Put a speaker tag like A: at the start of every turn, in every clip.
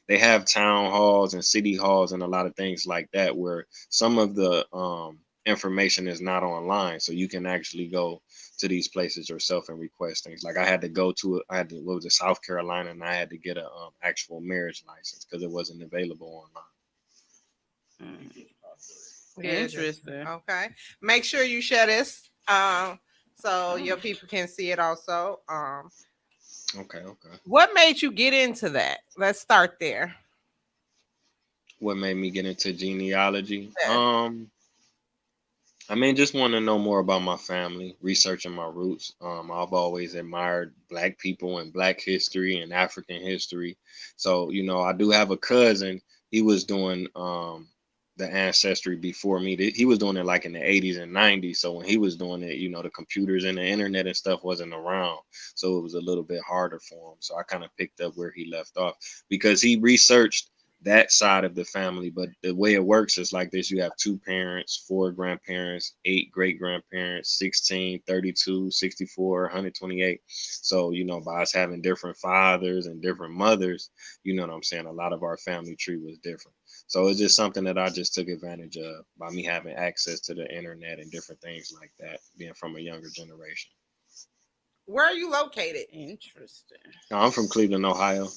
A: they have town halls and city halls and a lot of things like that where some of the information is not online, so you can actually go to these places yourself and request things. Like I had to go to I had to what was it, South Carolina, and I had to get a actual marriage license because it wasn't available online.
B: Mm,
C: Yeah,
B: interesting.
C: okay. Make sure you share this so your people can see it also.
A: Okay, okay.
C: What made you get into that? Let's start there.
A: What made me get into genealogy?
C: Yes.
A: I mean, just want to know more about my family, researching my roots. I've always admired Black people and Black history and African history. So, I do have a cousin. He was doing the ancestry before me. He was doing it like in the 80s and 90s. So when he was doing it, the computers and the internet and stuff wasn't around. So it was a little bit harder for him. So I kind of picked up where he left off because he researched that side of the family. But the way it works is like this: you have two parents, four grandparents, eight great grandparents, 16, 32, 64, 128. So, by us having different fathers and different mothers, you know what I'm saying? A lot of our family tree was different. So it's just something that I just took advantage of by me having access to the internet and different things like that, being from a younger generation.
C: Where are you located?
B: Interesting.
A: Now, I'm from Cleveland, Ohio.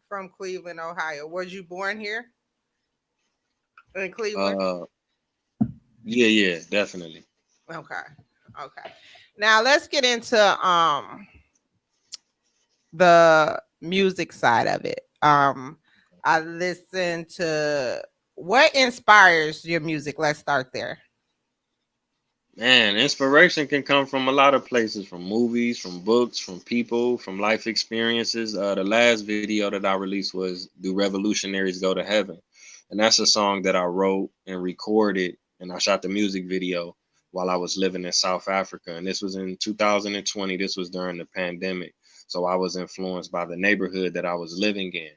C: From Cleveland, Ohio. Was you born here in Cleveland?
A: Uh, yeah, definitely.
C: Okay. Okay. Now let's get into the music side of it. I listen to what inspires your music. Let's start there.
A: Man, inspiration can come from a lot of places, from movies, from books, from people, from life experiences. The last video that I released was "Do Revolutionaries Go to Heaven?" And that's a song that I wrote and recorded, and I shot the music video while I was living in South Africa. And this was in 2020. This was during the pandemic. So I was influenced by the neighborhood that I was living in.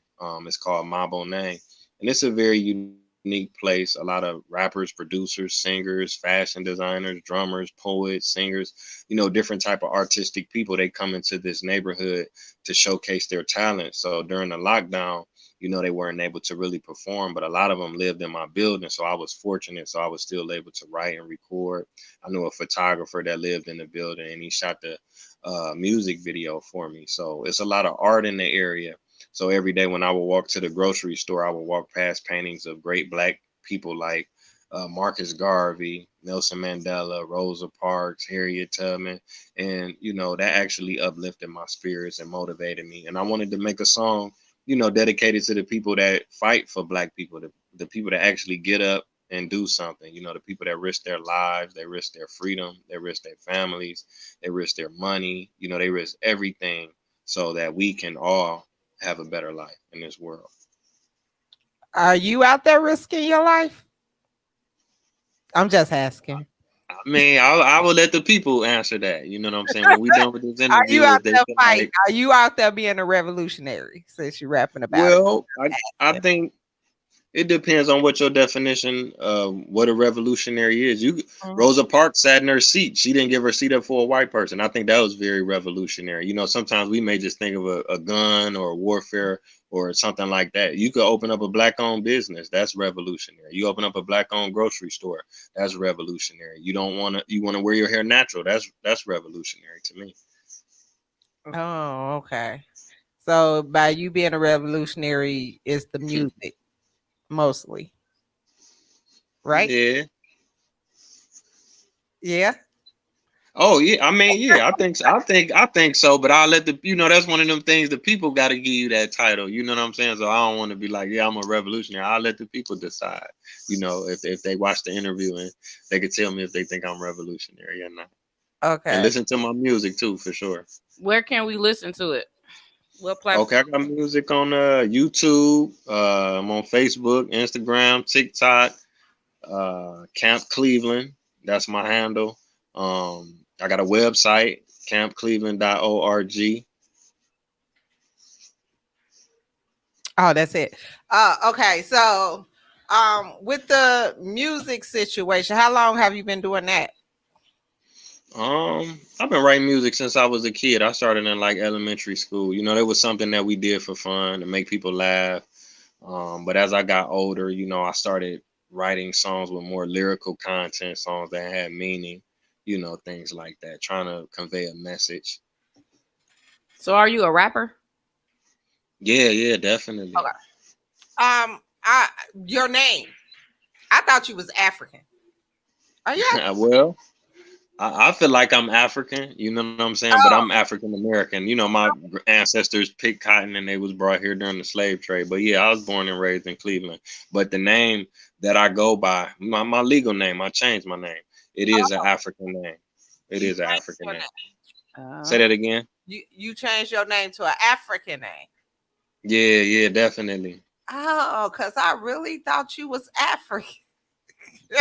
A: It's called Maboneng. And it's a very unique place. A lot of rappers, producers, singers, fashion designers, drummers, poets, singers, different type of artistic people. They come into this neighborhood to showcase their talent. So during the lockdown, they weren't able to really perform, but a lot of them lived in my building. So I was fortunate. So I was still able to write and record. I knew a photographer that lived in the building, and he shot the music video for me. So it's a lot of art in the area. So every day when I would walk to the grocery store, I would walk past paintings of great Black people like Marcus Garvey, Nelson Mandela, Rosa Parks, Harriet Tubman. And, that actually uplifted my spirits and motivated me. And I wanted to make a song, dedicated to the people that fight for Black people, the people that actually get up and do something, the people that risk their lives, they risk their freedom, they risk their families, they risk their money, they risk everything so that we can all have a better life in this world.
C: Are you out there risking your life? I'm just asking.
A: I mean, I will let the people answer that. You know what I'm saying? When we done with this
C: Are you
A: interview,
C: out
A: if they
C: there
A: feel
C: fighting?
A: like,
C: Are you out there being a revolutionary since you're rapping about
A: well, I
C: it?
A: think it depends on what your definition of what a revolutionary is.
C: Mhm.
A: Rosa Parks sat in her seat. She didn't give her seat up for a white person. I think that was very revolutionary. Sometimes we may just think of a gun or warfare or something like that. You could open up a Black-owned business. That's revolutionary. You open up a Black-owned grocery store. That's revolutionary. You want to wear your hair natural. That's revolutionary to me.
C: Oh, okay. So by you being a revolutionary, is the music mostly, right?
A: Yeah.
C: Yeah.
A: Oh yeah, I mean, yeah, I think so, but I'll let that's one of them things the people gotta give you that title. You know what I'm saying? So I don't want to be like, yeah, I'm a revolutionary. I'll let the people decide, if they watch the interview and they could tell me if they think I'm revolutionary or not. And
C: Okay.
A: listen to my music too, for sure.
B: Where can we listen to it? What
A: Okay, I
B: platform?
A: got music on YouTube, I'm on Facebook, Instagram, TikTok, Camp Cleveland. That's my handle. I got a website, campcleveland.org.
C: Oh, that's it. Okay. So, with the music situation, how long have you been doing that?
A: I've been writing music since I was a kid. I started in like elementary school. There was something that we did for fun to make people laugh. But as I got older, I started writing songs with more lyrical content, songs that had meaning, things like that, trying to convey a message.
B: So are you a rapper?
A: Yeah, definitely.
B: Okay.
C: I your name. I thought you was African. Are you?
A: Well, I feel like I'm African, you know what I'm saying? But I'm African American. My ancestors picked cotton and they was brought here during the slave trade. But yeah, I was born and raised in Cleveland. But the name that I go by, my legal name, I changed my name. It is an African name. It
C: You
A: is an
C: changed
A: African
C: your
A: name.
C: name.
A: Say that again.
C: You changed your name to an African name.
A: Yeah, definitely.
C: Oh, because I really thought you was African.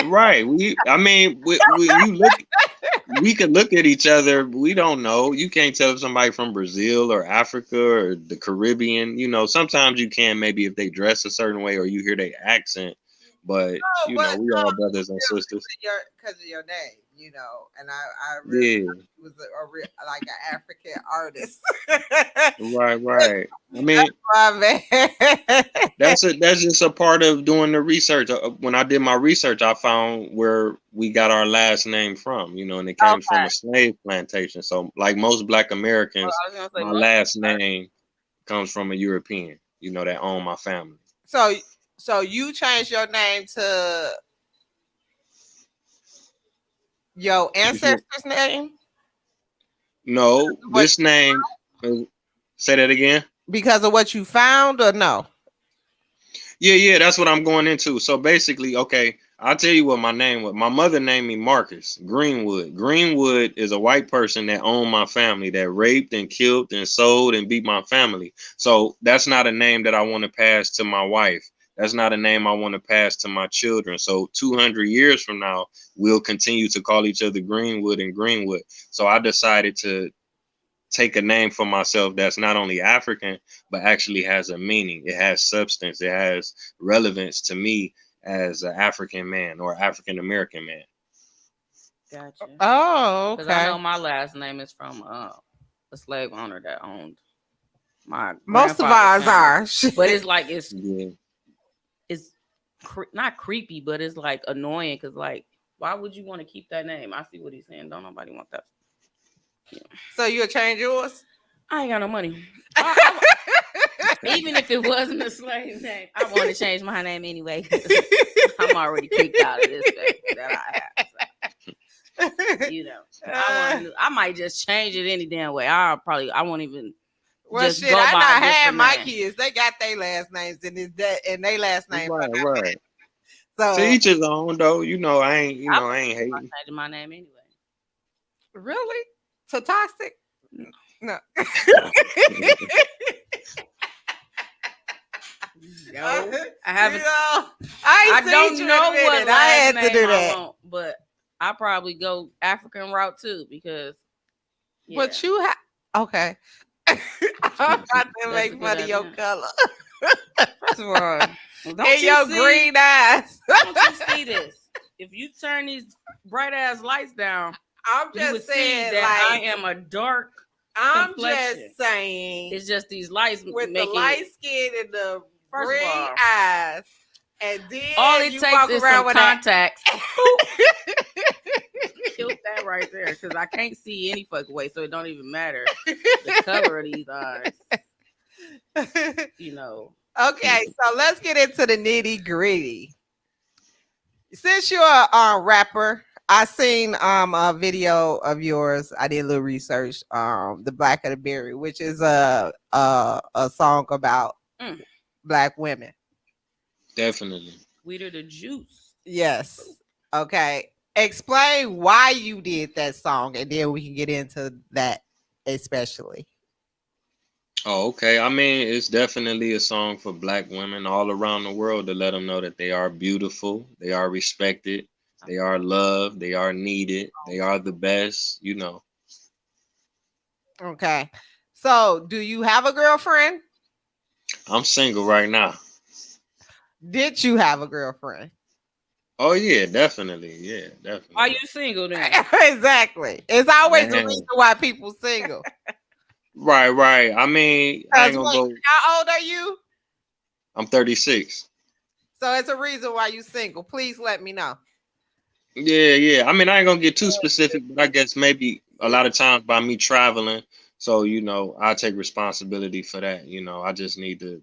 A: Right. I mean, you look. We could look at each other. We don't know. You can't tell if somebody from Brazil or Africa or the Caribbean. Sometimes you can, maybe if they dress a certain way or you hear their accent. But
C: No, but
A: we all brothers and sisters.
C: because of your name, and I really
A: Yeah.
C: was like an African artist.
A: Right. I mean,
C: My man.
A: that's just a part of doing the research. When I did my research, I found where we got our last name from, and it came from a slave plantation. So, like most Black Americans,
B: I was gonna say
A: my
B: most
A: last name comes from a European, that owned my family.
C: So you changed your name to your ancestors' name?
A: No, this name. Say that again.
C: Because of what you found, or no?
A: Yeah, that's what I'm going into. So basically, okay, I'll tell you what my name was. My mother named me Marcus Greenwood. Greenwood is a white person that owned my family, that raped and killed and sold and beat my family. So that's not a name that I want to pass to my wife. That's not a name I want to pass to my children. So 200 years from now, we'll continue to call each other Greenwood and Greenwood. So I decided to take a name for myself that's not only African, but actually has a meaning. It has substance. It has relevance to me as an African man or African American man.
B: Gotcha.
C: Oh,
B: Because I know
C: okay.
B: my last name is from a slave owner that owned my
C: Most of ours
B: grandfather's
C: are.
B: family. But it's like
A: Yeah.
B: it's not creepy, but it's like annoying because like why would you want to keep that name? I see what he's saying. Don't nobody want that. Yeah.
C: So you'll change yours?
B: I ain't got no money. Even if it wasn't a slave name, I want to change my name anyway. I'm already kicked out of this thing that I have. So, I might just change it any damn way. I won't even.
C: Well,
B: just
C: shit,
B: go
C: I
B: by
C: not
B: a
C: had
B: different
C: my
B: name.
C: kids. They got their last names and they last name.
A: Right.
C: So
A: To each his own, though. I ain't hating.
B: I'm changing my name anyway.
C: really? So toxic? No.
B: Yo, I haven't.
C: I
B: don't know what
C: I had to do that.
B: want, but I probably go African route too because. Yeah.
C: But you have okay. I'm about to make fun of your color.
B: First of all,
C: and your green eyes.
B: Don't you see this? If you turn these bright ass lights down,
C: I'm
B: you
C: just
B: would
C: saying
B: see that
C: like
B: I am a dark.
C: I'm
B: complexion.
C: just saying
B: It's just these lights
C: with
B: making
C: the light skin and the
B: First
C: green
B: of all,
C: eyes, and then
B: all it
C: you
B: takes
C: walk
B: is
C: around
B: some
C: with
B: contacts. Killed that right there because I can't see any fucking way, so it don't even matter the color of these eyes.
C: Okay, so let's get into the nitty gritty. Since you're a rapper, I seen a video of yours. I did a little research. The Black of the Berry, which is a song about Black women.
A: Definitely.
B: Sweeter the juice.
C: Yes. Okay. Explain why you did that song, and then we can get into that especially.
A: Oh, okay. I mean, it's definitely a song for Black women all around the world to let them know that they are beautiful, they are respected, they are loved, they are needed, they are the best,
C: Okay. So, do you have a girlfriend?
A: I'm single right now.
C: Did you have a girlfriend?
A: Oh yeah, definitely. Yeah, definitely.
B: Are you single then?
C: Exactly. It's always the reason why people single.
A: Right. I mean, I ain't gonna go.
C: How old are you?
A: I'm 36.
C: So it's a reason why you single. Please let me know.
A: Yeah, yeah. I mean, I ain't gonna get too specific, but I guess maybe a lot of times by me traveling, so I take responsibility for that. I just need to,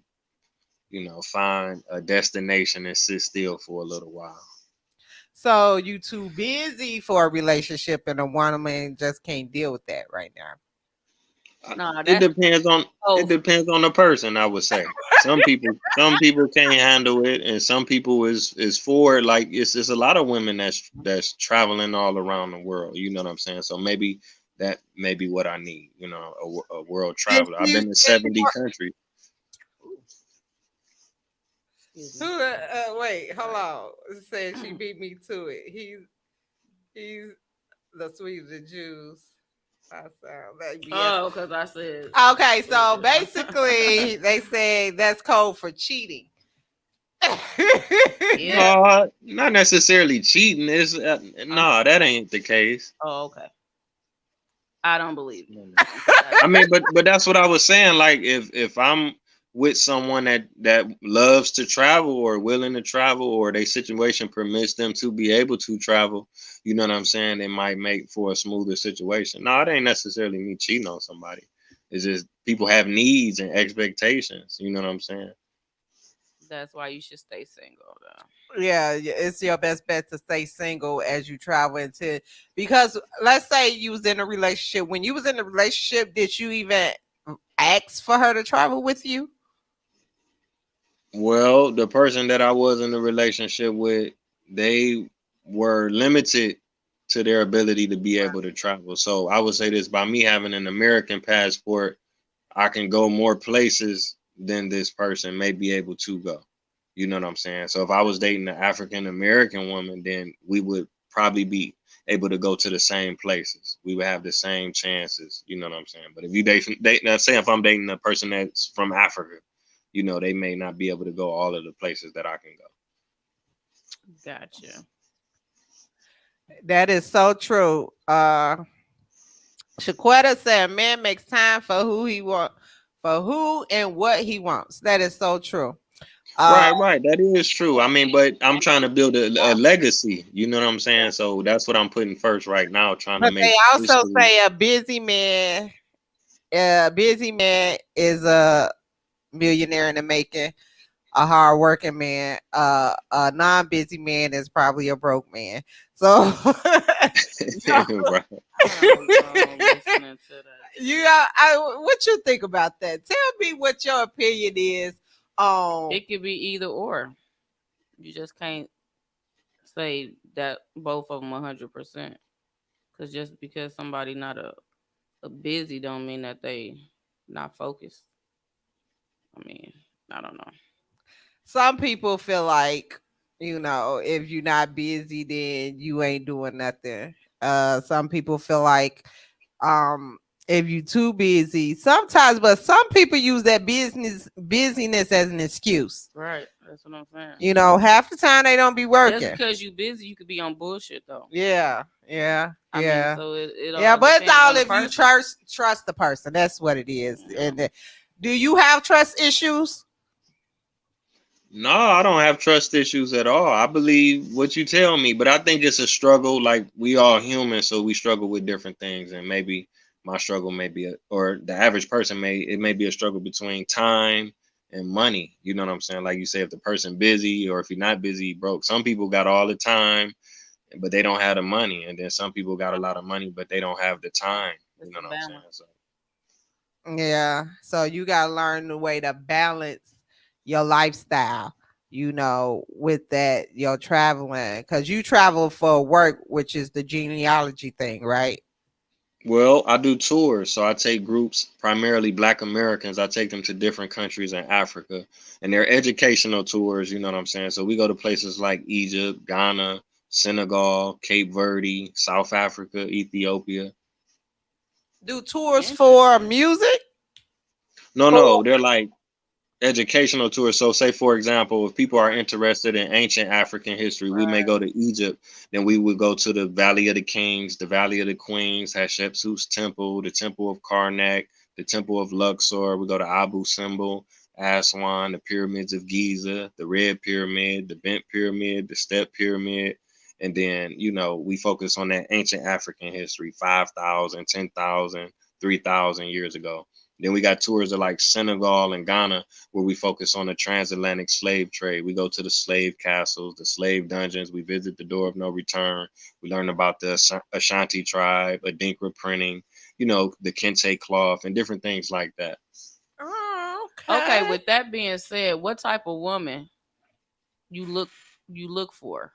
A: find a destination and sit still for a little while.
C: So you too busy for a relationship, and a woman just can't deal with that right now.
B: No,
A: It
B: that's
A: depends on
B: oh,
A: it depends on the person, I would say. Some people can't handle it, and some people is for it. Like it's a lot of women that's traveling all around the world. You know what I'm saying? So maybe that may be what I need. A world
C: If
A: traveler. I've
C: you,
A: been to
C: if you
A: 70 countries.
B: excuse
C: who,
B: me.
C: wait, hold
B: Sorry.
C: on. Said she beat me to it. He's the sweet of the Jews. I sound like yes.
B: Oh, because I said
C: Okay, so
B: stupid.
C: basically they say that's code for cheating.
B: Yeah.
A: No, not necessarily cheating. It's no, that ain't the case.
B: Oh, okay. I don't believe you.
A: No, no. I mean, but that's what I was saying. Like if I'm with someone that loves to travel or willing to travel or their situation permits them to be able to travel, you know what I'm saying? It might make for a smoother situation. No, it ain't necessarily me cheating on somebody. It's just people have needs and expectations. You know what I'm saying?
B: That's why you should stay single, though.
C: Yeah, it's your best bet to stay single as you travel into, because let's say you was in a relationship. When you was in a relationship, did you even ask for her to travel with you?
A: Well, the person that I was in a relationship with, they were limited to their ability to be able to travel. So I would say this: by me having an American passport, I can go more places than this person may be able to go. You know what I'm saying? So if I was dating an African American woman, then we would probably be able to go to the same places. We would have the same chances. You know what I'm saying? But if you date now, say if I'm dating a person that's from Africa, they may not be able to go all of the places that I can go.
B: Gotcha.
C: That is so true. Shaquetta said, "Man makes time for who he want, for who and what he wants." That is so true. Uh,
A: Right, right. That is true. I mean, but I'm trying to build a legacy. You know what I'm saying? So that's what I'm putting first right now, trying to
C: but they
A: make
C: also
A: history.
C: say a busy man is a millionaire in the making. A hard working man. A non busy man is probably a broke man. So
A: Right.
B: I don't know. Listening to that.
C: what you think about that? Tell me what your opinion is on.
B: It could be either or. You just can't say that both of them 100%. Because just because somebody not a busy don't mean that they not focused. I mean, I don't know.
C: Some people feel like, if you're not busy, then you ain't doing nothing. Some people feel like, um if you too busy sometimes, but some people use that busyness as an excuse.
B: Right. That's what I'm saying.
C: Half the time they don't be
B: Just
C: working.
B: because you busy, you could be on bullshit though.
C: Yeah, yeah,
B: I mean,
C: yeah.
B: so it
C: Yeah,
B: all
C: but it's
B: depends
C: all
B: on the
C: if you
B: person.
C: trust the person. That's what it is.
B: Yeah.
C: And do you have trust issues?
A: No, I don't have trust issues at all. I believe what you tell me, but I think it's a struggle. Like we all human, so we struggle with different things, and maybe my struggle may be, or the average person may be a struggle between time and money. You know what I'm saying? Like you say, if the person busy, or if you're not busy, broke. Some people got all the time, but they don't have the money, and then some people got a lot of money, but they don't have the time. You
B: It's
A: know
B: a
A: what I'm saying?
B: balance.
A: So
C: Yeah. So you gotta learn the way to balance your lifestyle, with that, your traveling. Cause you travel for work, which is the genealogy thing, right?
A: well, I do tours, so I take groups, primarily Black Americans. I take them to different countries in Africa, and they're educational tours. You know what I'm saying? So we go to places like Egypt, Ghana, Senegal, Cape Verde, South Africa, Ethiopia.
C: Do tours for
B: Interesting.
C: music?
A: No,
C: Or
A: no, they're like educational tours. So, say for example, if people are interested in ancient African history, we may go to Egypt. Then we would go to the Valley of the Kings, the Valley of the Queens, Hatshepsut's temple, the Temple of Karnak, the Temple of Luxor. We go to Abu Simbel, Aswan, the pyramids of Giza, the Red Pyramid, the Bent Pyramid, the Step Pyramid. And then, we focus on that ancient African history, 5,000, 10,000, 3,000 years ago. Then we got tours of like Senegal and Ghana, where we focus on the transatlantic slave trade. We go to the slave castles, the slave dungeons. We visit the Door of No Return. We learn about the Ashanti tribe, Adinkra printing, the kente cloth, and different things like that.
C: Oh,
B: Okay,
C: okay.
B: with that being said, what type of woman you look for?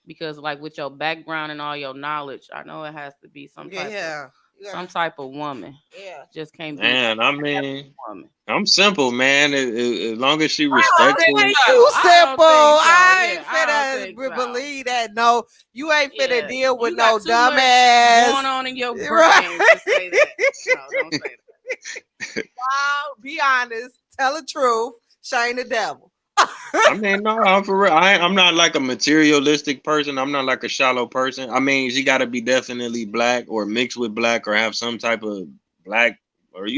B: Because like with your background and all your knowledge, I know it has to be
C: Yeah.
B: some type of woman.
C: Yeah.
B: Just can't be
A: Man, I
B: every
A: mean,
B: woman.
A: I'm simple, man. As long as she
C: I don't
A: respectful.
C: think you
B: I
C: simple.
B: don't think so.
C: I
B: Yeah,
C: ain't
B: I don't
C: finna
B: think so.
C: believe that. No, you ain't finna
B: Yeah,
C: deal with
B: you
C: no
B: got too much
C: dumbass.
B: going on in your
C: Right.
B: brain to say that. No, don't say that.
C: Wow, be honest. Tell the truth. Shame the devil.
A: I mean, no, I'm for real. I'm not like a materialistic person. I'm not like a shallow person. I mean, she got to be definitely black or mixed with black or have some type of black or,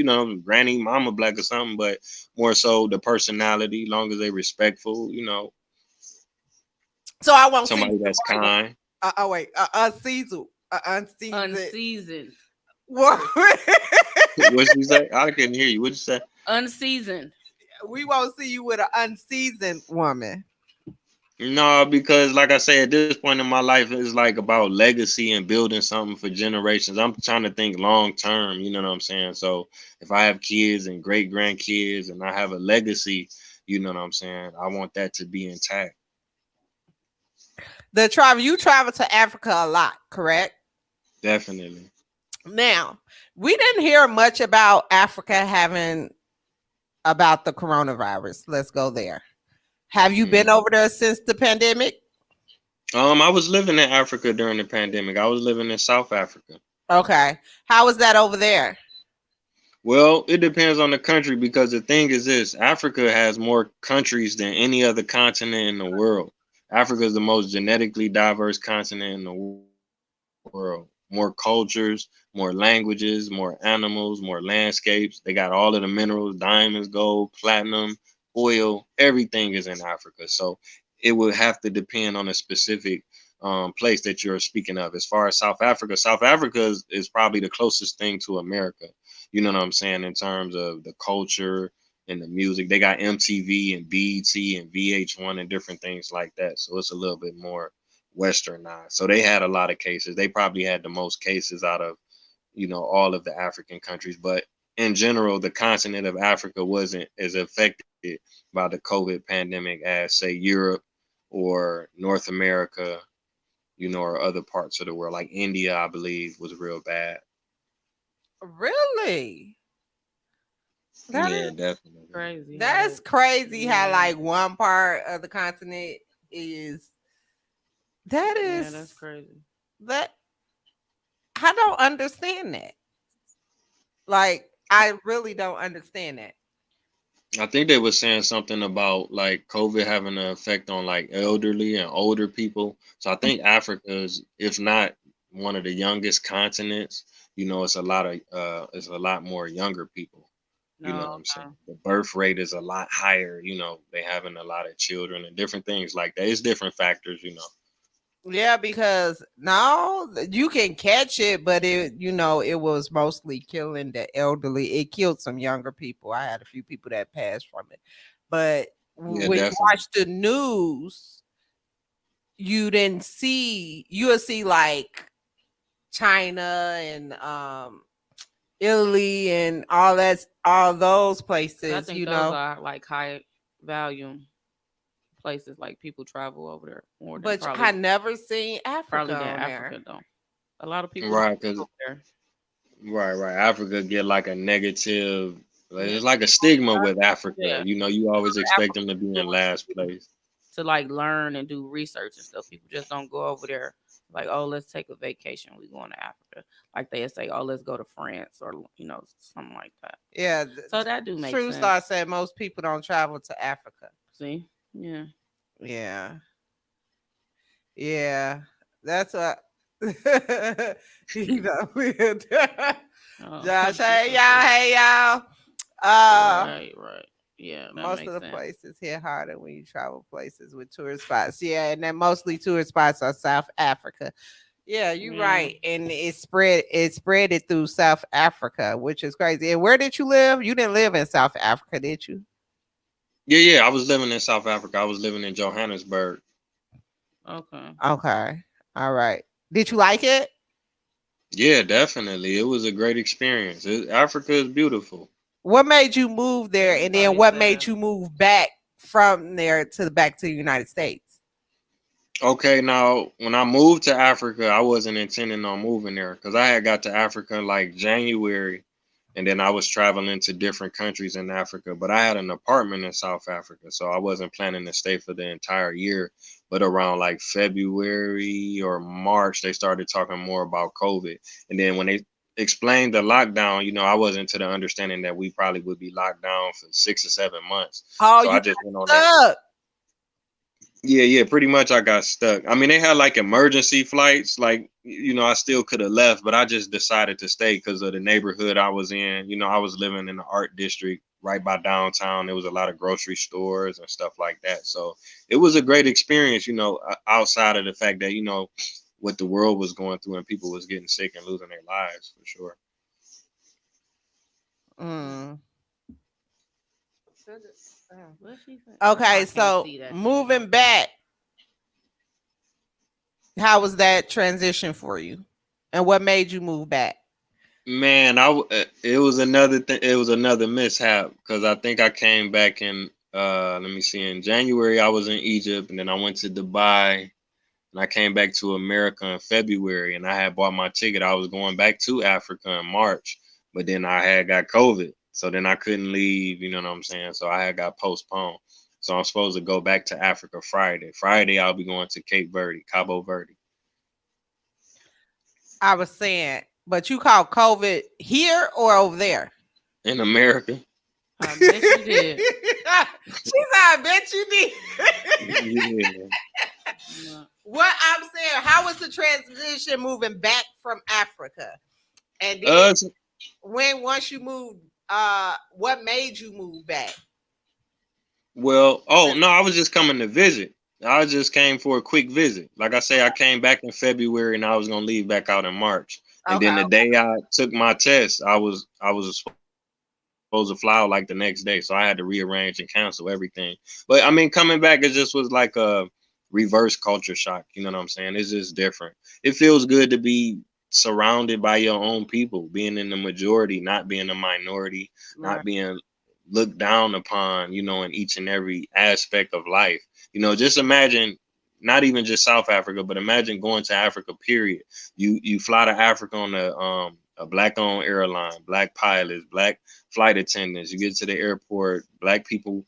A: granny, mama black or something, but more so the personality, long as they respectful,
C: So I won't see
A: somebody that's kind.
C: oh wait, unseasoned.
B: Unseasoned.
C: What?
A: What'd you say? I couldn't hear you. What'd you say?
B: Unseasoned.
C: We won't see you with an unseasoned woman.
A: No, because like I say, at this point in my life, it's like about legacy and building something for generations. I'm trying to think long term, you know what I'm saying? So if I have kids and great grandkids and I have a legacy, you know what I'm saying? I want that to be intact.
C: You travel to Africa a lot, correct?
A: Definitely.
C: Now, we didn't hear much about Africa about the coronavirus. Let's go there. Have you been over there since the pandemic?
A: I was living in Africa during the pandemic. I was living in South Africa.
C: Okay. How was that over there?
A: Well, it depends on the country because the thing is this, Africa has more countries than any other continent in the world. Africa is the most genetically diverse continent in the world. More cultures, more languages, more animals, more landscapes. They got all of the minerals, diamonds, gold, platinum, oil, everything is in Africa. So it would have to depend on a specific place that you're speaking of. As far as South Africa is probably the closest thing to America. You know what I'm saying? In terms of the culture and the music, they got MTV and BET and VH1 and different things like that. So it's a little bit more westernized. So they had a lot of cases. They probably had the most cases out of, all of the African countries. But in general, the continent of Africa wasn't as affected by the COVID pandemic as, say, Europe or North America, or other parts of the world. Like India, I believe, was real bad.
C: Really?
A: Yeah, definitely.
B: Crazy.
C: That's crazy how like one part of the continent is
B: Yeah, that's crazy.
C: that I don't understand that. Like I really don't understand that.
A: I think they were saying something about like COVID having an effect on like elderly and older people. So I think Africa is, if not one of the youngest continents, it's a lot more younger people. You know
B: No,
A: what I'm saying? The birth rate is a lot higher, they having a lot of children and different things like that. It's different factors.
C: Yeah, because now you can catch it, but it was mostly killing the elderly. It killed some younger people. I had a few people that passed from it. But
A: Yeah,
C: when you watch the news, you'll see like China and Italy and all those places,
B: I think those are like high volume places, like people travel over there more than
C: but
B: probably,
C: I never seen Africa
B: probably than
C: on
B: Africa
C: there.
B: though. A lot of people
A: right, because
B: over there.
A: right. Africa get like a negative, it's like a stigma with Africa.
B: Yeah.
A: You always expect them to be in
B: Africa
A: last place.
B: to like learn and do research and stuff. People just don't go over there like, oh, let's take a vacation. We going to Africa. Like they say, oh, let's go to France or something like that.
C: Yeah.
B: So that do make
C: True
B: sense.
C: Star said most people don't travel to Africa.
B: See? Yeah.
C: Yeah. Yeah. That's a
B: Oh,
C: Josh, hey y'all.
B: right. Yeah, that
C: Most of
B: makes
C: the
B: sense.
C: places hit harder when you travel places with tourist spots. Yeah, and then mostly tourist spots are South Africa. Yeah, you're
B: Yeah.
C: right. And it spread it through South Africa, which is crazy. And where did you live? You didn't live in South Africa, did you?
A: Yeah. I was living in South Africa. I was living in Johannesburg.
B: Okay.
C: Okay. All right. Did you like it?
A: Yeah, definitely. It was a great experience. Africa is beautiful.
C: What made you move there? And then
B: Everybody
C: what made
B: says.
C: you move back from there to the back to the United States?
A: Okay, now when I moved to Africa, I wasn't intending on moving there because I had got to Africa in like January, and then I was traveling to different countries in Africa. But I had an apartment in South Africa, so I wasn't planning to stay for the entire year. But around like February or March, they started talking more about COVID, and then when they explained the lockdown, I wasn't to the understanding that we probably would be locked down for 6 or 7 months.
C: Oh,
A: So
C: you
A: I just went on that.
C: got stuck.
A: Yeah, pretty much I got stuck. I mean, they had like emergency flights, like, I still could have left, but I just decided to stay because of the neighborhood I was in. I was living in the art district right by downtown. There was a lot of grocery stores and stuff like that. So it was a great experience, outside of the fact that, what the world was going through and people was getting sick and losing their lives for sure.
C: Mm.
B: What she said?
C: Okay,
B: I can't
C: so
B: see that thing.
C: moving back, how was that transition for you? And what made you move back?
A: Man, it was another thing. It was another mishap because I think I came back in. Let me see. In January, I was in Egypt, and then I went to Dubai, and I came back to America in February, and I had bought my ticket. I was going back to Africa in March, but then I had got COVID, so then I couldn't leave. You know what I'm saying? So I had got postponed. So I'm supposed to go back to Africa Friday. Friday, I'll be going to Cape Verde, Cabo Verde,
C: I was saying, but you called COVID here or over there?
A: in America.
B: I bet you did.
C: She said, I bet you did.
A: Yeah.
B: Yeah.
C: What I'm saying, how was the transition moving back from Africa? And then
A: Uh,
C: once you moved, what made you move back?
A: Well, oh no, I was just coming to visit. I just came for a quick visit. Like I say, I came back in February and I was gonna leave back out in March. And
C: Okay.
A: then the day I took my test, I was supposed to fly out like the next day, so I had to rearrange and cancel everything. But I mean, coming back, it just was like a reverse culture shock. You know what I'm saying? It's just different. It feels good to be surrounded by your own people, being in the majority, not being a minority,
C: Right.
A: not being looked down upon, in each and every aspect of life. Just imagine not even just South Africa, but imagine going to Africa, period. You fly to Africa on a black owned airline, black pilots, black flight attendants. You get to the airport, black people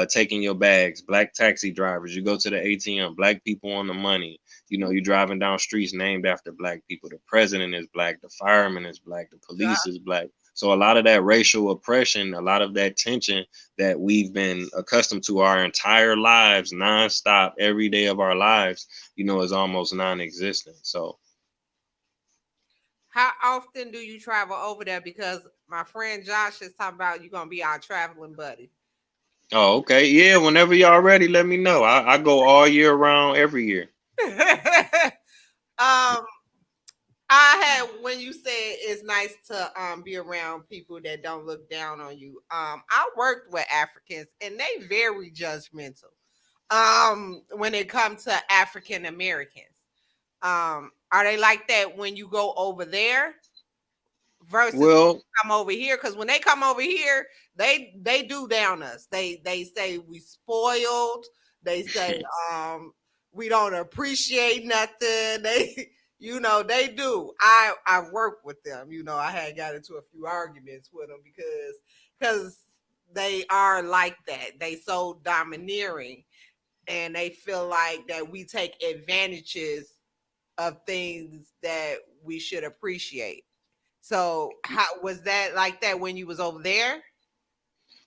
A: taking your bags, black taxi drivers. You go to the ATM, black people on the money. You're driving down streets named after black people. The president is black, the fireman is black, the police is black. So a lot of that racial oppression, a lot of that tension that we've been accustomed to our entire lives, nonstop, every day of our lives, is almost non-existent. So,
C: How often do you travel over there? Because my friend Josh is talking about you gonna be our traveling buddy.
A: oh, okay, yeah. Whenever y'all ready, let me know. I go all year round, every year.
C: um, I had when you said it's nice to be around people that don't look down on you. I worked with Africans and they very judgmental. When it comes to African Americans. Are they like that when you go over there versus
A: Well,
C: come over here? Because when they come over here, they do down us. They say we spoiled. They say we don't appreciate nothing. They they do. I work with them. I had got into a few arguments with them because they are like that. They so domineering and they feel like that we take advantages of things that we should appreciate. So how was that like that when you was over there?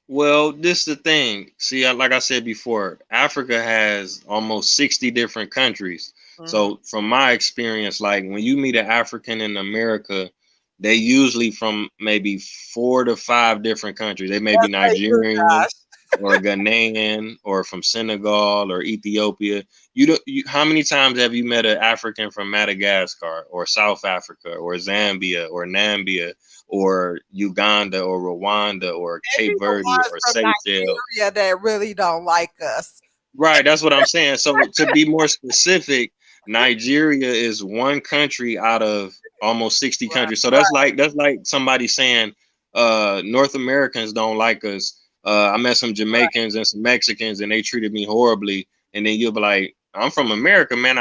A: Well, this is the thing. See, like I said before, Africa has almost 60 different countries.
C: Mhm.
A: So, from my experience, like when you meet an African in America, they usually from maybe 4 to 5 different countries. They may be
C: Yes, they do,
A: Nigerian,
C: Josh.
A: or Ghanaian or from Senegal or Ethiopia. You don't. How many times have you met an African from Madagascar or South Africa or Zambia or Nambia or Uganda or Rwanda or
C: Maybe
A: Cape
C: the
A: Verde
C: ones
A: or
C: from
A: Seychelles?
C: Nigeria that really don't like us.
A: Right, that's what I'm saying. So to be more specific, Nigeria is one country out of almost 60
C: Right.
A: countries. So that's like somebody saying North Americans don't like us. I met some Jamaicans and some Mexicans and they treated me horribly. And then you'll be like, I'm from America, man.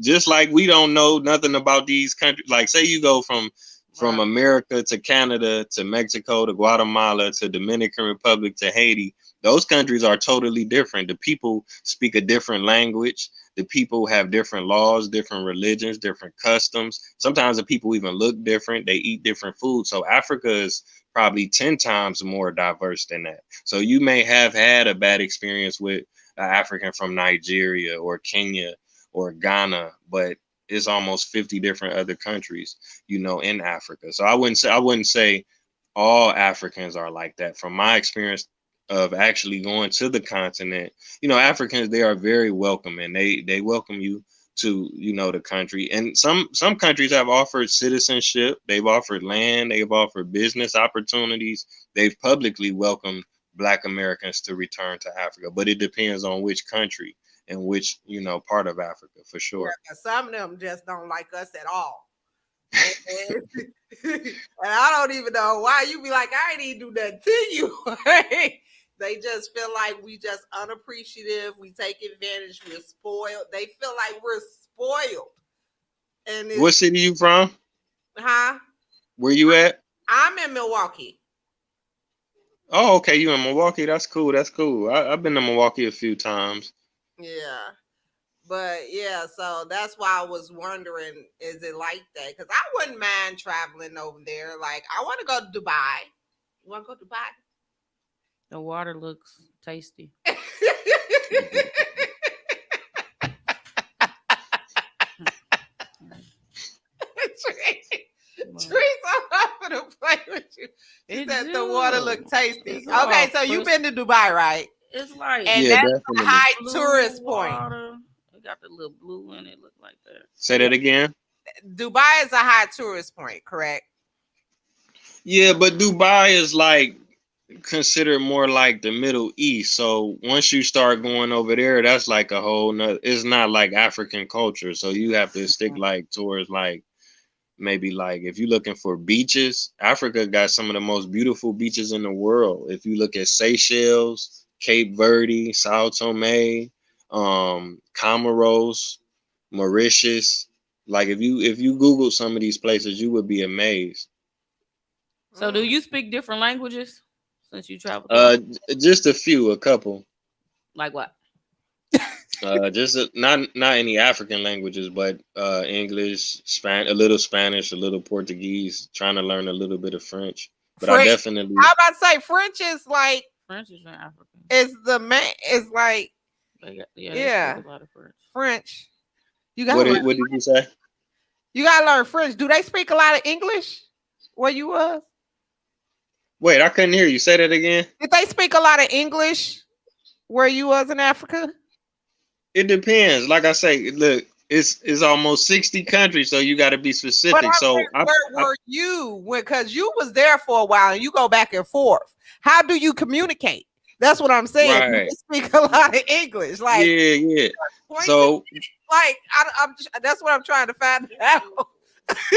A: Just like we don't know nothing about these countries. Like say you go from
C: Right.
A: America to Canada to Mexico to Guatemala to Dominican Republic to Haiti, those countries are totally different. The people speak a different language. The people have different laws, different religions, different customs. Sometimes the people even look different. They eat different food. So Africa is probably 10 times more diverse than that. So you may have had a bad experience with an African from Nigeria or Kenya or Ghana, but it's almost 50 different other countries, in Africa. So I wouldn't say all Africans are like that. From my experience of actually going to the continent, Africans, they are very welcoming. They welcome you to the country, and some countries have offered citizenship, they've offered land, they've offered business opportunities, they've publicly welcomed Black Americans to return to Africa, but it depends on which country and which part of Africa, for
C: Yeah,
A: sure.
C: 'cause some of them just don't like us at all. And, and I don't even know why. You be like, I ain't even do nothing to you. They just feel like we just unappreciative. We take advantage. We're spoiled. They feel like we're spoiled. And
A: What
C: it's,
A: city you from?
C: huh?
A: Where you at?
C: I'm in Milwaukee.
A: Oh, okay, you in Milwaukee. That's cool. That's cool. I've been to Milwaukee a few times.
C: Yeah. But yeah, so that's why I was wondering, is it like that? Because I wouldn't mind traveling over there. Like, I want to go to Dubai. You want to go to Dubai?
B: The water looks tasty.
C: Trees, I'm not gonna play with you. She
B: It
C: said the water look
B: do.
C: tasty.
B: It's all
C: Okay, so you've been to Dubai, right?
B: It's like
C: And
A: Yeah,
C: that's a
A: definitely.
C: high
B: blue
C: tourist point.
B: water. It got the little blue in it. Look like that.
A: Say that again.
C: Dubai is a high tourist point, correct?
A: Yeah, but Dubai is like considered more like the Middle East. So once you start going over there, that's like a whole nother. It's not like African culture. So you have to stick like towards like maybe like if you're looking for beaches, Africa got some of the most beautiful beaches in the world. If you look at Seychelles, Cape Verde, Sao Tome, Comoros, Mauritius, like if you Google some of these places, you would be amazed.
B: So, do you speak different languages since you travel to
A: Uh, just a couple.
B: like what?
A: Just not any African languages, but English, a little Spanish, a little Portuguese. Trying to learn a little bit of French, but I
C: French.
A: definitely.
C: I about to say French is like
B: French is in African.
C: is the main. Is like
B: They speak a lot of French.
C: French. You
A: What
C: gotta learn.
A: did you say?
C: You gotta learn French. Do they speak a lot of English? Where you was?
A: Wait, I couldn't hear you. Say that again.
C: Did they speak a lot of English where you was in Africa?
A: It depends. Like I say, look, it's almost 60 countries, so you got to be
C: But
A: specific.
C: I
A: So
C: mean, where were you when? Because you was there for a while and you go back and forth. How do you communicate? That's what I'm saying. You
A: right,
C: speak a lot of English, like
A: yeah.
C: pointing,
A: So
C: like that's what I'm trying to find out.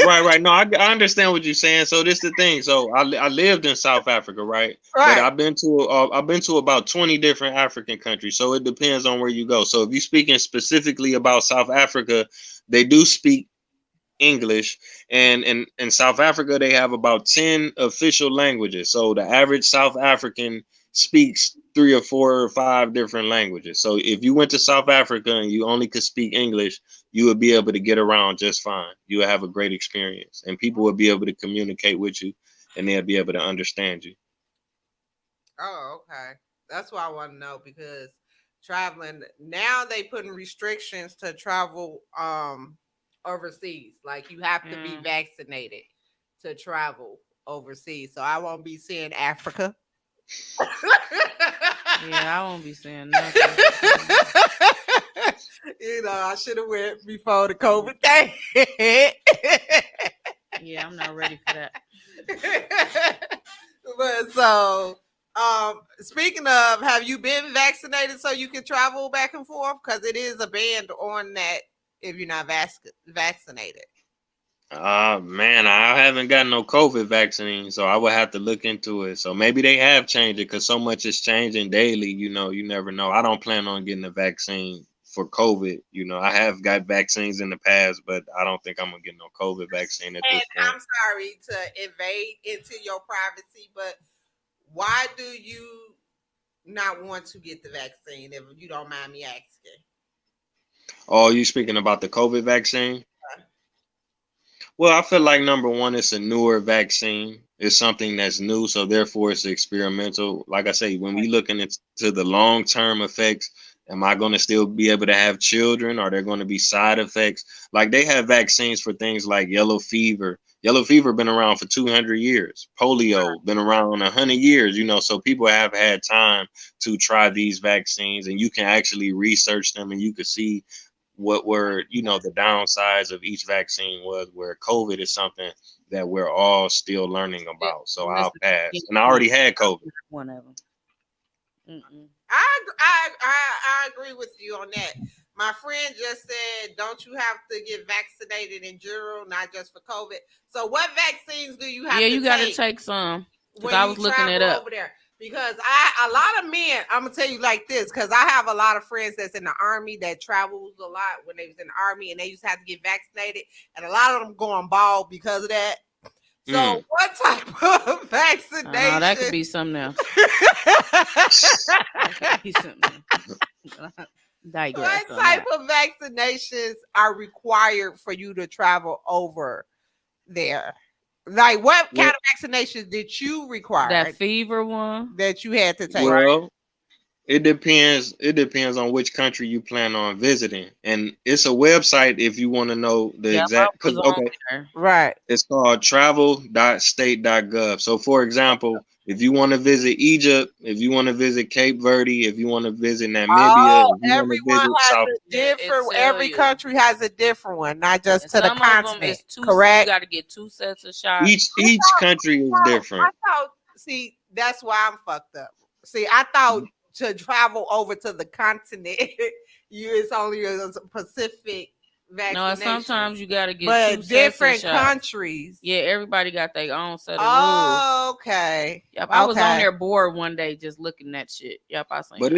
A: right. No, I understand what you're saying. So this the thing. So I lived in South Africa, right? But
C: Right.
A: I've been to about 20 different African countries. So it depends on where you go. So if you're speaking specifically about South Africa, they do speak English, and in South Africa they have about 10 official languages. So the average South African speaks three or four or five different languages. So if you went to South Africa and you only could speak English, you would be able to get around just fine. You would have a great experience, and people would be able to communicate with you, and they'll be able to understand you.
C: Oh, okay. That's what I want to know because traveling now they putting restrictions to travel overseas. Like you have to be vaccinated to travel overseas. So I won't be seeing Africa.
B: Yeah, I won't be saying nothing.
C: I should have went before the COVID thing.
B: Yeah, I'm not ready for that.
C: But so, speaking of, have you been vaccinated so you can travel back and forth? Because it is a ban on that if you're not vaccinated.
A: Man, I haven't got no COVID vaccine, so I would have to look into it. So maybe they have changed it because so much is changing daily. You never know. I don't plan on getting a vaccine for COVID. I have got vaccines in the past, but I don't think I'm gonna get no COVID vaccine at
C: And
A: this point.
C: I'm sorry to invade into your privacy, but why do you not want to get the vaccine if you don't mind me asking?
A: Oh, you speaking about the COVID vaccine? Well, I feel like number one, it's a newer vaccine. It's something that's new, so therefore it's experimental. Like I say, when we looking into the long term effects, am I going to still be able to have children? Are there going to be side effects? Like they have vaccines for things like yellow fever. Yellow fever been around for 200 years. Polio been around 100 years. So people have had time to try these vaccines, and you can actually research them, and you can see what were the downsides of each vaccine was, where COVID is something that we're all still learning about. So I'll pass, and I already had COVID.
B: One of them. Mm-mm.
C: I agree with you on that. My friend just said, don't you have to get vaccinated in general, not just for COVID? So what vaccines do you have to take?
B: Yeah, you got to take some.
C: When
B: I was looking it up
C: over there. Because a lot of men, I'm gonna tell you like this, because I have a lot of friends that's in the army that travels a lot when they was in the army, and they used to have to get vaccinated, and a lot of them going bald because of that. So what type of vaccination?
B: That could be something else. That could be something else.
C: What type of vaccinations are required for you to travel over there? Like, what kind of vaccinations did you require?
B: That fever one
C: that you had to take.
A: Well, it depends. It depends on which country you plan on visiting, and it's a website if you want to know the exact. Because
C: right,
A: it's called travel.state.gov. So, for example, if you want to visit Egypt, if you want to visit Cape Verde, if you want to visit Namibia, if you
C: everyone
A: visit
C: has
A: South,
C: a different. Every country has a different one, not just to the continent. Correct.
B: You got to get 2 sets of shots.
A: Each country is different.
C: See, that's why I'm fucked up. See, I thought to travel over to the continent, it's only a Pacific vaccination.
B: No, sometimes you got to get 2
C: different
B: sets of shots.
C: countries.
B: Yeah, everybody got their own set of rules.
C: Okay.
B: Yep, I was on there bored one day just looking at shit. Yep, I seen.
A: But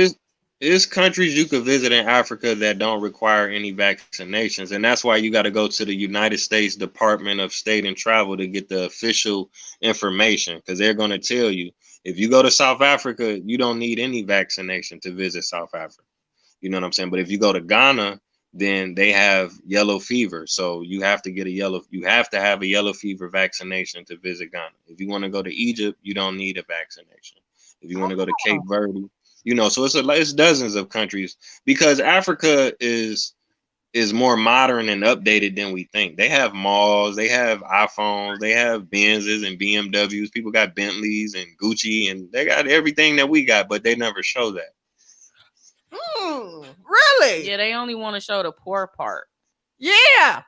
A: it's countries you could visit in Africa that don't require any vaccinations, and that's why you got to go to the United States Department of State and Travel to get the official information, because they're going to tell you if you go to South Africa, you don't need any vaccination to visit South Africa. You know what I'm saying? But if you go to Ghana, then they have yellow fever, so you have to have a yellow fever vaccination to visit Ghana. If you want to go to Egypt, you don't need a vaccination. If you want to go to Cape Verde, so it's dozens of countries, because Africa is more modern and updated than we think. They have malls, they have iPhones, they have Benzes and BMWs. People got Bentleys and Gucci, and they got everything that we got, but they never show that.
C: Really?
B: Yeah, they only want to show the poor part.
C: Yeah,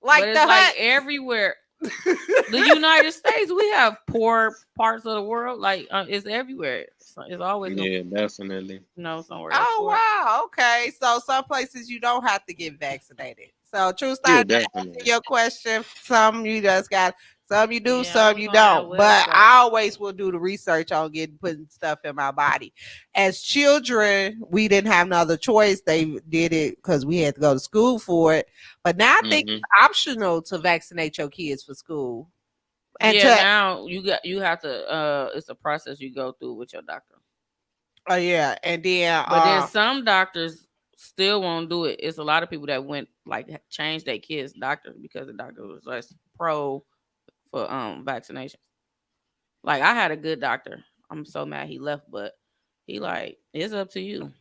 B: but it's like everywhere. The United States, we have poor parts of the world. Like it's everywhere. It's always
A: definitely.
B: Somewhere.
C: Oh wow, okay. So some places you don't have to get vaccinated. So true start your question. Some you just got. Some you do, some you don't. But I always will do the research on putting stuff in my body. As children, we didn't have no other choice. They did it because we had to go to school for it. But now I think it's optional to vaccinate your kids for school.
B: And now you have to. It's a process you go through with your doctor.
C: Oh yeah, and then
B: but then some doctors still won't do it. It's a lot of people that went changed their kids' doctor because the doctor was less pro for vaccinations. Like I had a good doctor. I'm so mad he left, but he it's up to you.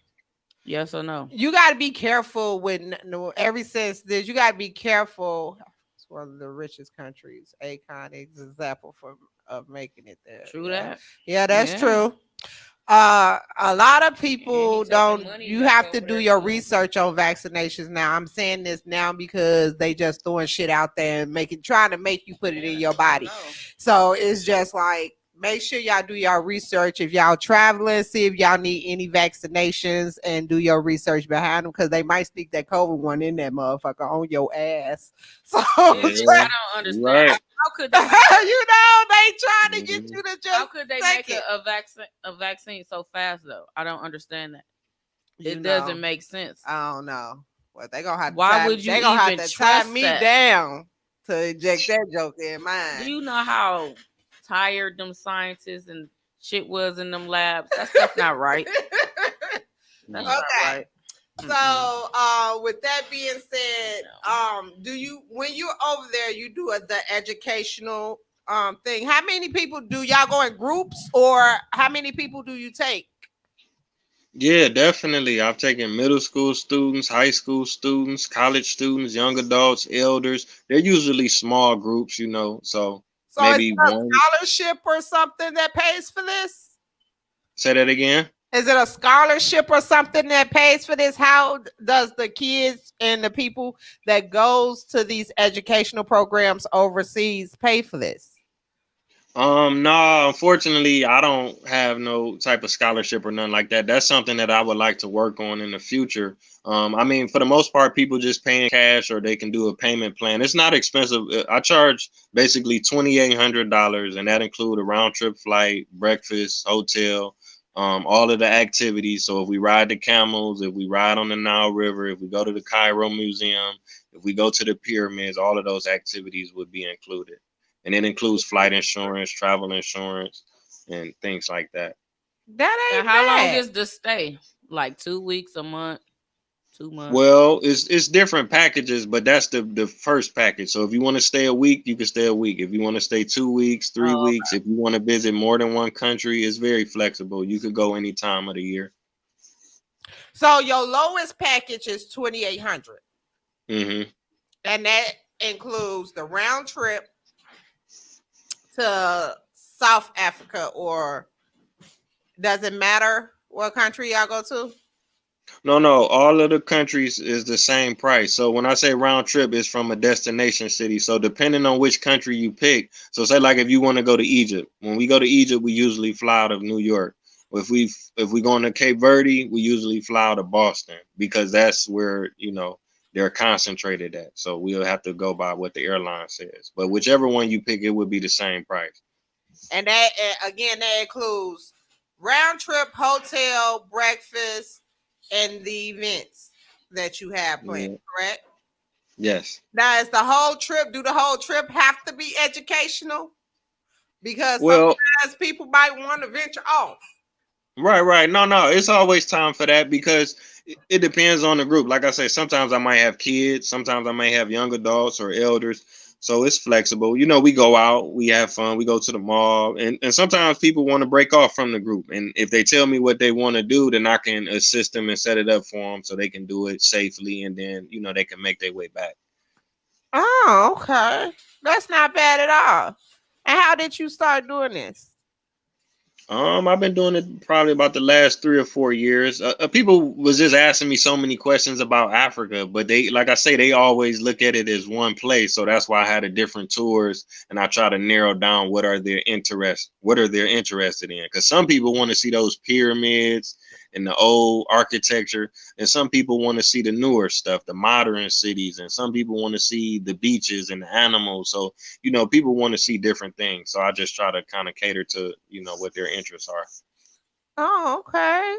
B: Yes or no?
C: You got to be careful ever since this. You got to be careful. It's one of the richest countries. Akon is example of making it there.
B: True that.
C: Yeah, that's true. A lot of
B: And he
C: people
B: taking
C: don't.
B: money
C: You
B: back
C: have to
B: over
C: do
B: there
C: your
B: too.
C: research on vaccinations now. I'm saying this now because they just throwing shit out there and trying to make you put it in your
B: I
C: body.
B: know.
C: So it's just like make sure y'all do your research. If y'all traveling, see if y'all need any vaccinations and do your research behind them because they might sneak that COVID one in that motherfucker on your ass. So
B: Yeah,
A: Yeah,
B: I don't
A: you're
B: understand.
A: right.
B: How could they make a,
C: you know they trying to get
A: Mhm.
C: you to
B: how
C: just
B: could they
C: take
B: make
C: it.
B: a vaccine so fast though? I don't understand that.
C: You
B: It
C: know.
B: doesn't make sense.
C: I don't know. Well, they gonna have to
B: Why
C: tie.
B: would you
C: They gonna have
B: even
C: to tie
B: trust
C: me
B: that?
C: down to inject that joke in
B: Do
C: mine.
B: you know how tired them scientists and shit was in them labs? That stuff not right. That's
A: Mm.
B: not
C: Okay.
B: right. Mm-mm.
C: So, with that being said,
B: No.
C: do you when you're over there, you do the educational thing? How many people do y'all go in groups, or how many people do you take?
A: Yeah, definitely. I've taken middle school students, high school students, college students, young adults, elders. They're usually small groups, so
C: So, is it
A: maybe
C: a
A: one.
C: scholarship or something that pays for this?
A: Say that again.
C: Is it a scholarship or something that pays for this? How does the kids and the people that goes to these educational programs overseas pay for this?
A: No, unfortunately, I don't have no type of scholarship or nothing like that. That's something that I would like to work on in the future. I mean, for the most part, people just paying cash or they can do a payment plan. It's not expensive. I charge basically $2,800, and that include a round trip flight, breakfast, hotel, all of the activities. So if we ride the camels, if we ride on the Nile River, if we go to the Cairo Museum, if we go to the pyramids, all of those activities would be included, and it includes flight insurance, travel insurance, and things like that.
C: That
B: And
C: ain't
B: how long
C: bad.
B: is the stay? Like 2 weeks, a month, 2 months.
A: Well, it's different packages, but that's the first package. So if you want to stay a week, you can stay a week. If you want to stay 2 weeks, three
C: Oh,
A: weeks, if you want to visit more than one country, it's very flexible. You could go any time of the year.
C: so your lowest package is 2,800,
A: Hmm.
C: and that includes the round trip to South Africa, or does it matter what country y'all go to?
A: No, all of the countries is the same price. So when I say round trip, it's from a destination city. So depending on which country you pick, so say like if you want to go to Egypt, when we go to Egypt, we usually fly out of New York. If we going to Cape Verde, we usually fly out of Boston because that's where they're concentrated at. So we'll have to go by what the airline says. But whichever one you pick, it would be the same price.
C: And that again, that includes round trip, hotel, breakfast, and the events that you have planned.
A: Yeah.
C: Correct.
A: Yes.
C: Now, is the whole trip? Do the whole trip have to be educational? Because
A: Well,
C: sometimes people might want to venture off.
A: right. No. It's always time for that because it depends on the group. Like I say, sometimes I might have kids, sometimes I may have young adults or elders. So it's flexible. We go out, we have fun, we go to the mall, and sometimes people want to break off from the group. And if they tell me what they want to do, then I can assist them and set it up for them so they can do it safely, and then they can make their way back.
C: Oh, okay. That's not bad at all. And how did you start doing this?
A: I've been doing it probably about the last 3 or 4 years. People was just asking me so many questions about Africa, but they, like I say, they always look at it as one place. So that's why I had a different tours, and I try to narrow down what are they interested in. Because some people want to see those pyramids and the old architecture, and some people want to see the newer stuff, the modern cities, and some people want to see the beaches and the animals. So people want to see different things. So I just try to kind of cater to, what their interests are.
C: Oh, okay.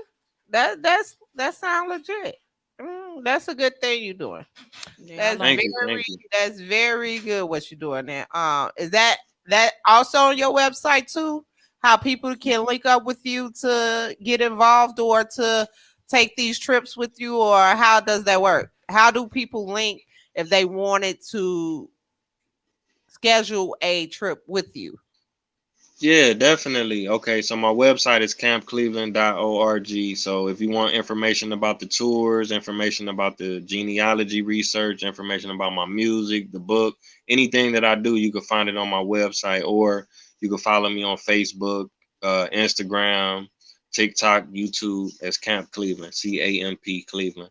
C: That sounds legit. That's a good thing you're doing.
B: Yeah, I
C: That's
B: like
A: Thank
B: it.
A: you. Thank you.
C: very good what you're doing there. Is that also on your website too? How people can link up with you to get involved or to take these trips with you, or how does that work? How do people link if they wanted to schedule a trip with you?
A: Yeah, definitely. Okay, so my website is campcleveland.org. So if you want information about the tours, information about the genealogy research, information about my music, the book, anything that I do, you can find it on my website, or you can follow me on Facebook, Instagram, TikTok, YouTube as Camp Cleveland, CAMP Cleveland.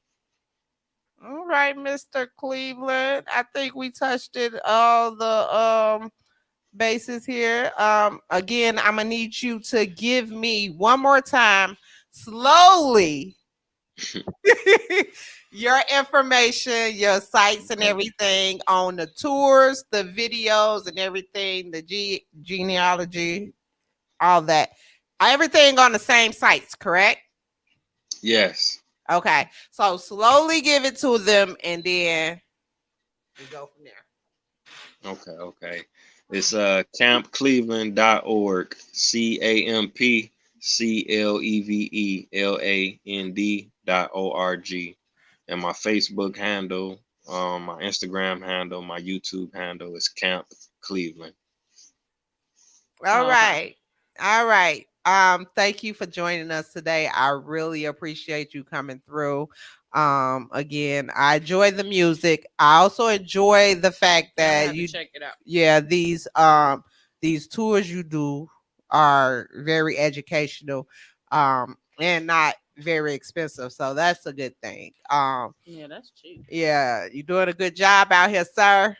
C: All right, Mr. Cleveland. I think we touched it all the bases here. Again, I'm gonna need you to give me one more time, slowly, your information, your sites and everything on the tours, the videos and everything, the genealogy, all that. Everything on the same sites, correct?
A: Yes.
C: Okay. So slowly give it to them and then we go from there.
A: Okay. It's campcleveland.org, CampCleveland.org, and my Facebook handle, my Instagram handle, my YouTube handle is Camp Cleveland.
C: All
B: Okay.
C: right. All right. Thank you for joining us today. I really appreciate you coming through. Again, I enjoy the music. I also enjoy the fact
B: I'm gonna
C: that
B: have to
C: you
B: check it out.
C: yeah, these tours you do are very educational and not very expensive. So that's a good thing.
B: Yeah, that's cheap.
C: Yeah, you're doing a good job out here, sir.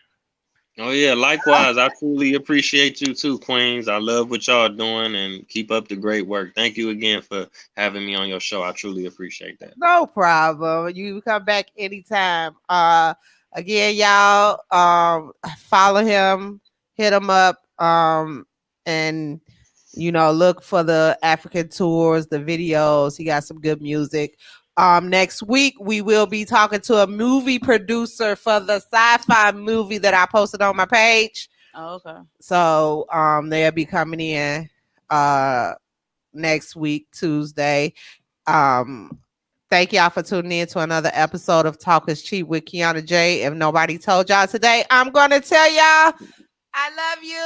A: Oh yeah, likewise. I truly appreciate you too, Queens. I love what y'all doing and keep up the great work. Thank you again for having me on your show. I truly appreciate that.
C: No problem. You come back anytime. Again, y'all, follow him, hit him up, and look for the African tours, the videos. He got some good music. Next week we will be talking to a movie producer for the sci-fi movie that I posted on my page.
B: Oh, okay.
C: So they'll be coming in next week, Tuesday. Thank y'all for tuning in to another episode of Talk is Cheap with Kianna J. If nobody told y'all today, I'm gonna tell y'all I love you.